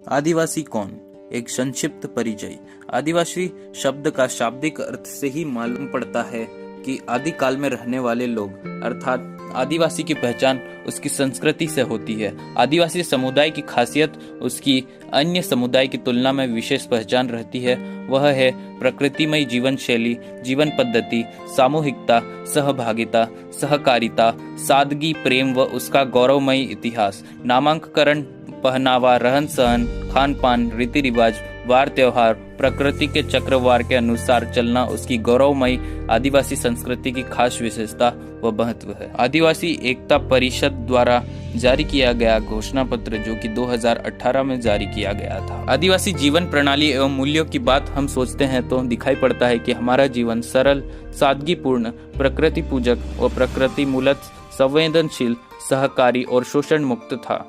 आदिवासी कौन? एक संक्षिप्त परिचय। आदिवासी शब्द का शाब्दिक अर्थ से ही मालूम पड़ता है कि आदि काल में रहने वाले लोग, अर्थात आदिवासी की पहचान उसकी संस्कृति से होती है। आदिवासी समुदाय की खासियत उसकी अन्य समुदाय की तुलना में विशेष पहचान रहती है। वह है प्रकृतिमय जीवन शैली, जीवन पद्धति, सामूहिकता, सहभागिता, सहकारिता, सादगी, प्रेम व उसका गौरवमय इतिहास। नामांकन, पहनावा, रहन सहन, खान पान, रीति रिवाज, वार त्योहार, प्रकृति के चक्रवार के अनुसार चलना उसकी गौरवमयी आदिवासी संस्कृति की खास विशेषता व महत्व है। आदिवासी एकता परिषद द्वारा जारी किया गया घोषणा पत्र, जो कि 2018 में जारी किया गया था। आदिवासी जीवन प्रणाली एवं मूल्यों की बात हम सोचते हैं तो दिखाई पड़ता है कि हमारा जीवन सरल, सादगीपूर्ण, प्रकृति पूजक व प्रकृति मूलत संवेदनशील, सहकारी और शोषण मुक्त था।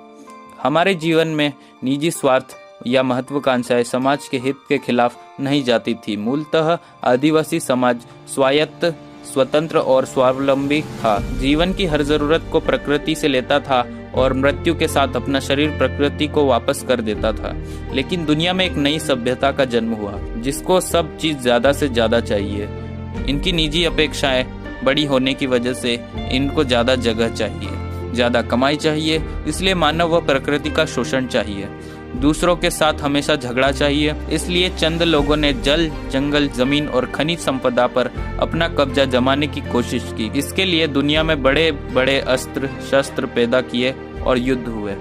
हमारे जीवन में निजी स्वार्थ या महत्वाकांक्षाएं समाज के हित के खिलाफ नहीं जाती थी। मूलतः आदिवासी समाज स्वायत्त, स्वतंत्र और स्वावलंबी था। जीवन की हर जरूरत को प्रकृति से लेता था और मृत्यु के साथ अपना शरीर प्रकृति को वापस कर देता था। लेकिन दुनिया में एक नई सभ्यता का जन्म हुआ, जिसको सब चीज ज्यादा से ज्यादा चाहिए। इनकी निजी अपेक्षाएं बड़ी होने की वजह से इनको ज्यादा जगह चाहिए, ज्यादा कमाई चाहिए, इसलिए मानव व प्रकृति का शोषण चाहिए। दूसरों के साथ हमेशा झगड़ा चाहिए, इसलिए चंद लोगों ने जल, जंगल, जमीन और खनिज संपदा पर अपना कब्जा जमाने की कोशिश की। इसके लिए दुनिया में बड़े बड़े अस्त्र शस्त्र पैदा किए और युद्ध हुए।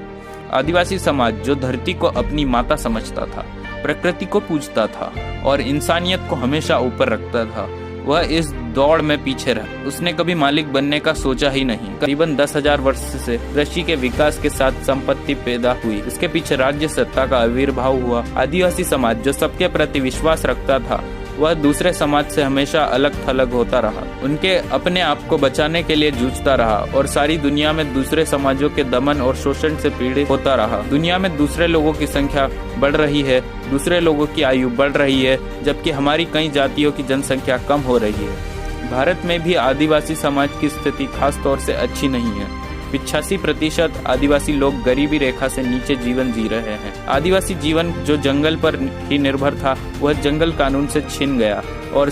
आदिवासी समाज जो धरती को अपनी माता समझता था, प्रकृति को पूजता था और इंसानियत को हमेशा ऊपर रखता था, वह इस दौड़ में पीछे रहा। उसने कभी मालिक बनने का सोचा ही नहीं। करीबन 10,000 वर्ष से कृषि के विकास के साथ संपत्ति पैदा हुई, उसके पीछे राज्य सत्ता का आविर्भाव हुआ। आदिवासी समाज जो सबके प्रति विश्वास रखता था, वह दूसरे समाज से हमेशा अलग थलग होता रहा। उनके अपने आप को बचाने के लिए जूझता रहा और सारी दुनिया में दूसरे समाजों के दमन और शोषण से पीड़ित होता रहा। दुनिया में दूसरे लोगों की संख्या बढ़ रही है, दूसरे लोगों की आयु बढ़ रही है, जबकि हमारी कई जातियों की जनसंख्या कम हो रही है। भारत में भी आदिवासी समाज की स्थिति खास तौर से अच्छी नहीं है। 85% आदिवासी लोग गरीबी रेखा से नीचे जीवन जी रहे हैं। आदिवासी जीवन जो जंगल पर ही निर्भर था, वह जंगल कानून से छिन गया और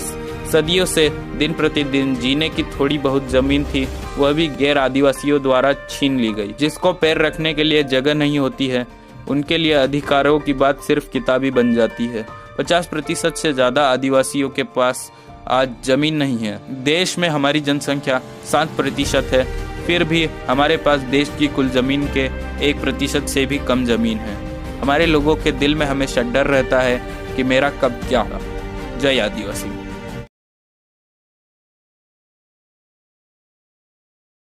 सदियों से दिन प्रतिदिन जीने की थोड़ी बहुत जमीन थी, वह भी गैर आदिवासियों द्वारा छीन ली गई। जिसको पैर रखने के लिए जगह नहीं होती है, उनके लिए अधिकारों की बात सिर्फ किताबी बन जाती है। 50% से ज्यादा आदिवासियों के पास आज जमीन नहीं है। देश में हमारी जनसंख्या 7% है, फिर भी हमारे पास देश की कुल जमीन के 1% से भी कम जमीन है। हमारे लोगों के दिल में हमेशा डर रहता है कि मेरा कब क्या होगा। जय आदिवासी।